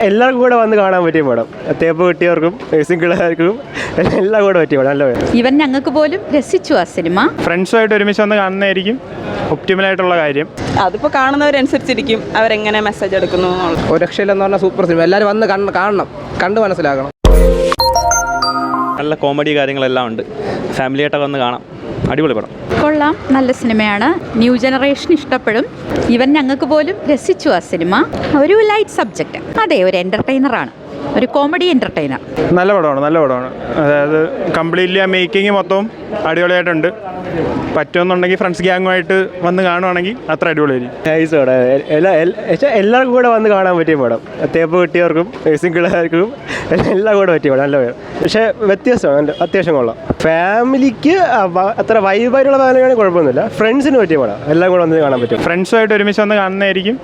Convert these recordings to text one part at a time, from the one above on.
എല്ലാവർക്കും കൂടെ വന്ന് കാണാൻ പറ്റിയ പടം. തേപ്പ് കിട്ടിയവർക്കും സിംഗിളാർക്കും എല്ലാം കൂടെ പറ്റിയ പടം. നല്ല ഇവൻ ഞങ്ങൾക്ക് പോലും രസിച്ചു ആ സിനിമ. ഫ്രണ്ട്സുമായിട്ട് ഒരുമിച്ച് വന്ന് കാണുന്നതായിരിക്കും ഒപ്റ്റിമലായിട്ടുള്ള കാര്യം. അതിപ്പോൾ കാണുന്നവരനുസരിച്ചിരിക്കും അവരെങ്ങനെ മെസ്സേജ് എടുക്കുന്നു. ഒരു രക്ഷയില്ലെന്ന് പറഞ്ഞാൽ സൂപ്പർ സിനിമ. എല്ലാവരും വന്ന് കാണണം, കണ്ട് മനസ്സിലാക്കണം. നല്ല കോമഡി കാര്യങ്ങളെല്ലാം ഉണ്ട്. ഫാമിലിയായിട്ടൊക്കെ വന്ന് കാണാം. അടിപൊളി പടം. കൊള്ളാം, നല്ല സിനിമയാണ്. ന്യൂ ജനറേഷൻ ഇഷ്ടപ്പെടും. ഇവൻ ഞങ്ങൾക്ക് പോലും രസിച്ചു ആ സിനിമ. ഒരു ലൈറ്റ് സബ്ജക്റ്റ്. അതെ, ഒരു എൻ്റർടൈനറാണ്, ഒരു കോമഡി എൻ്റർടൈനർ. നല്ല പടമാണ്. അതായത് കംപ്ലീറ്റ്ലി ആ മേക്കിങ് മൊത്തവും അടിപൊളിയായിട്ടുണ്ട്. പറ്റുമെന്നുണ്ടെങ്കിൽ ഫ്രണ്ട്സ് ഗ്യാങ്ങുമായിട്ട് വന്ന് കാണുവാണെങ്കിൽ അത്ര അടിപൊളിയായിരിക്കും. നൈസ് പടം. എല്ലാവർക്കും കൂടെ വന്ന് കാണാൻ പറ്റിയ പടം. തേപ്പ് കിട്ടിയവർക്കും സിംഗിളാർക്കും എല്ലാം കൂടെ പറ്റിയ പടം. നല്ല പടം. പക്ഷേ വ്യത്യസ്തമാണ്, അത്യാവശ്യം കൊള്ളാം. ഫാമിലിക്ക് അത്ര വൈബായിട്ടുള്ള ഫാമിലിയാണെങ്കിൽ കുഴപ്പമൊന്നുമില്ല. ഫ്രണ്ട്സിന് പറ്റിയ പടം. എല്ലാം കൂടെ വന്ന് കാണാൻ പറ്റും. ഫ്രണ്ട്സുമായിട്ട് ഒരുമിച്ച് വന്ന് കാണുന്നതായിരിക്കും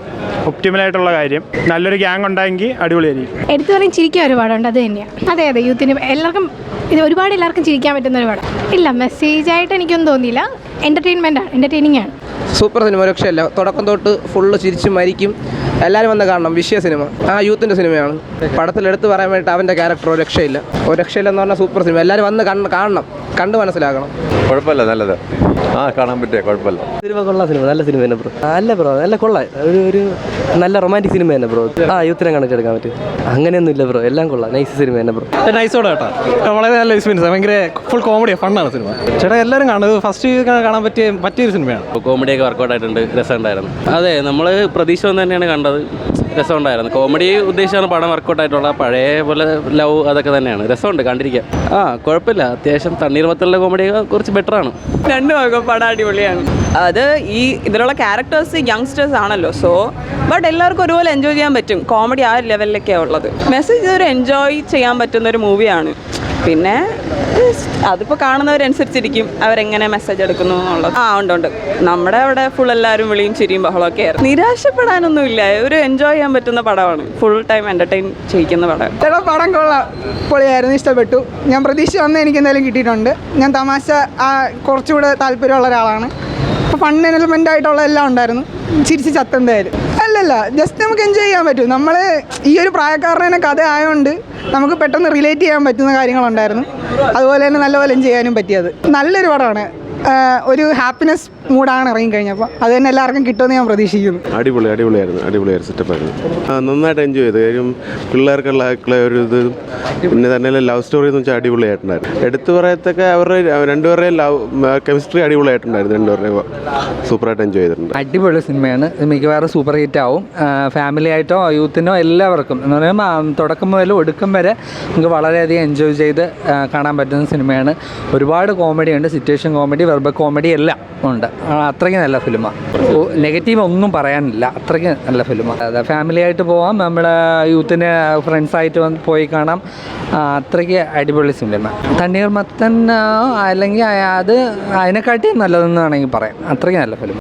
ഒപ്റ്റിമലായിട്ടുള്ള കാര്യം. നല്ലൊരു ഗ്യാങ് ഉണ്ടായെങ്കിൽ അടിപൊളിയായിരിക്കും. എടുത്തു പറയും ചിരിക്കാൻ ഒരുപാടുണ്ട്. അത് തന്നെയാണ്. അതെ, യൂത്തിന് എല്ലാവർക്കും ഇത് എല്ലാവർക്കും ചിരിക്കാൻ പറ്റുന്ന ഒരു പടം. ഇല്ല, മെസ്സേജായിട്ട് എനിക്കൊന്നും തോന്നിയില്ല. എൻ്റർടൈനിങ് ആണ്. സൂപ്പർ സിനിമ, ഒരു രക്ഷയില്ല. തുടക്കം തൊട്ട് ഫുള്ള് ചിരിച്ച് മരിക്കും. എല്ലാവരും വന്ന് കാണണം. വിഷയ സിനിമ, യൂത്തിൻ്റെ സിനിമയാണ്. പടത്തിൽ എടുത്ത് പറയാൻ വേണ്ടിയിട്ട് അവൻ്റെ ക്യാരക്ടർ ഒരു രക്ഷയില്ലെന്ന് പറഞ്ഞാൽ സൂപ്പർ സിനിമ. എല്ലാവരും വന്ന് കാണണം, കണ്ട് മനസ്സിലാക്കണം. കുഴപ്പമില്ല, നല്ലത്. കാണാൻ പറ്റിയ കുഴപ്പമില്ല. സിനിമ കൊള്ളാം. നല്ല സിനിമ തന്നെ ബ്രോ. നല്ല കൊള്ളാം. ഒരു നല്ല റൊമാൻറ്റിക് സിനിമ തന്നെ ബ്രോ. യൂത്തിനെ കണക്കെടുക്കാൻ പറ്റും. അങ്ങനെയൊന്നും ഇല്ല ബ്രോ, എല്ലാം കൊള്ളാം. നൈസ് സിനിമ തന്നെ ബ്രോ. നൈസോടെ കേട്ടോ. വളരെ നല്ല എക്സ്പീരിയൻസ്. ഭയങ്കര ഫുൾ കോമഡിയാണ്, ഫണ്ണാണ് സിനിമ. ചേട്ടാ എല്ലാവരും കാണുന്നത് ഫസ്റ്റ് കാണാൻ പറ്റിയൊരു സിനിമയാണ്. കോമഡിയൊക്കെ വർക്കൗട്ട് ആയിട്ടുണ്ട്. രസമുണ്ടായിരുന്നു. അതെ, നമ്മൾ പ്രതീക്ഷ വന്ന് തന്നെയാണ് കണ്ടത്. രസമുണ്ടായിരുന്നു. കോമഡി ഉദ്ദേശിച്ചാണ് പടം വർക്കൗട്ട് ആയിട്ടുള്ള. പഴയ പോലെ ലവ് അതൊക്കെ തന്നെയാണ്. രസമുണ്ട് കണ്ടിരിക്കാൻ. കുഴപ്പമില്ല. അത്യാവശ്യം തണ്ണീർമത്തുള്ള കോമഡി കുറച്ച് ബെറ്ററാണ്. രണ്ടു ഭാഗം പടം അടിപൊളിയാണ്. അത് ഇതിലുള്ള ക്യാരക്ടേഴ്സ് യങ്സ്റ്റേഴ്സ് ആണല്ലോ. സോ ബട്ട് എല്ലാവർക്കും ഒരുപോലെ എൻജോയ് ചെയ്യാൻ പറ്റും. കോമഡി ആ ലെവലിലൊക്കെയാണ് ഉള്ളത്. മെസ്സേജ് ഒരു എൻജോയ് ചെയ്യാൻ പറ്റുന്ന ഒരു മൂവിയാണ്. പിന്നെ അതിപ്പോൾ കാണുന്നവരനുസരിച്ചിരിക്കും അവരെങ്ങനെ മെസ്സേജ് എടുക്കുന്നു എന്നുള്ളത്. ഉണ്ട്. നമ്മുടെ അവിടെ ഫുൾ എല്ലാവരും വിളിയും ചിരിയും ബഹളമൊക്കെ ആയിരുന്നു. നിരാശപ്പെടാനൊന്നുമില്ല. ഒരു എൻജോയ് ചെയ്യാൻ പറ്റുന്ന പടമാണ്. ഫുൾ ടൈം എൻ്റർടൈൻ ചെയ്യിക്കുന്ന പടം. പടം കൊള്ളാം, പൊളിയായിരുന്നു, ഇഷ്ടപ്പെട്ടു. ഞാൻ പ്രതീക്ഷ വന്ന് എനിക്ക് എന്തായാലും കിട്ടിയിട്ടുണ്ട്. ഞാൻ തമാശ കുറച്ചുകൂടെ താല്പര്യമുള്ള ഒരാളാണ്. അപ്പോൾ ഫൺ എലമെൻ്റ് ആയിട്ടുള്ള എല്ലാം ഉണ്ടായിരുന്നു. ചിരിച്ച് ചത്തെന്തായാലും അല്ലല്ല, ജസ്റ്റ് നമുക്ക് എൻജോയ് ചെയ്യാൻ പറ്റും. നമ്മൾ ഈ ഒരു പ്രായക്കാരനെ കഥ ആയതുകൊണ്ട് നമുക്ക് പെട്ടെന്ന് റിലേറ്റ് ചെയ്യാൻ പറ്റുന്ന കാര്യങ്ങളുണ്ടായിരുന്നു. അതുപോലെ തന്നെ നല്ലപോലെ എൻജോയ് ചെയ്യാനും പറ്റിയത്. നല്ലൊരു പടമാണ്. ഒരു ഹാപ്പിനെസ് മൂഡാണ് ഇറങ്ങിക്കഴിഞ്ഞപ്പോൾ. അത് തന്നെ എല്ലാവർക്കും കിട്ടുമെന്ന് ഞാൻ പ്രതീക്ഷിക്കുന്നു. അടിപൊളിയായിരുന്നു സെറ്റപ്പായിരുന്നു. നന്നായിട്ട് എൻജോയ് ചെയ്തു. കാര്യം പിള്ളേർക്കുള്ള ഒരു ഇത്, പിന്നെ തന്നെ ലവ് സ്റ്റോറി എന്ന് വെച്ചാൽ അടിപൊളിയായിട്ടുണ്ടായിരുന്നു. എടുത്തു പറയത്തൊക്കെ അവരുടെ രണ്ടുപേരുടെയും കെമിസ്ട്രി അടിപൊളിയായിട്ടുണ്ടായിരുന്നു. രണ്ടുപേരുടെയും സൂപ്പറായിട്ട് എൻജോയ് ചെയ്തിട്ടുണ്ട്. അടിപൊളി സിനിമയാണ്. മിക്കവാറും സൂപ്പർ ഹിറ്റ് ആവും. ഫാമിലി ആയിട്ടോ യൂത്തിനോ എല്ലാവർക്കും എന്ന് പറയുമ്പോൾ തുടക്കം മുതൽ ഒടുക്കം വരെ നമുക്ക് വളരെയധികം എൻജോയ് ചെയ്ത് കാണാൻ പറ്റുന്ന സിനിമയാണ്. ഒരുപാട് കോമഡിയുണ്ട്. സിറ്റുവേഷൻ കോമഡി, വെർബൽ കോമഡി എല്ലാം ഉണ്ട്. അത്രയ്ക്ക് നല്ല ഫിലിമാണ്. നെഗറ്റീവ് ഒന്നും പറയാനില്ല. അത്രയ്ക്ക് നല്ല ഫിലിമാണ്. അതെ, ഫാമിലി ആയിട്ട് പോവാം. നമ്മുടെ യൂത്തിന് ഫ്രണ്ട്സായിട്ട് പോയി കാണാം. അത്രയ്ക്ക് അടിപൊളി സിനിമ. തണ്ണീർമത്തൻ അല്ലെങ്കിൽ അത് അതിനെക്കാട്ടി നല്ലതെന്ന് വേണമെങ്കിൽ പറയാം. അത്രയ്ക്ക് നല്ല ഫിലിം.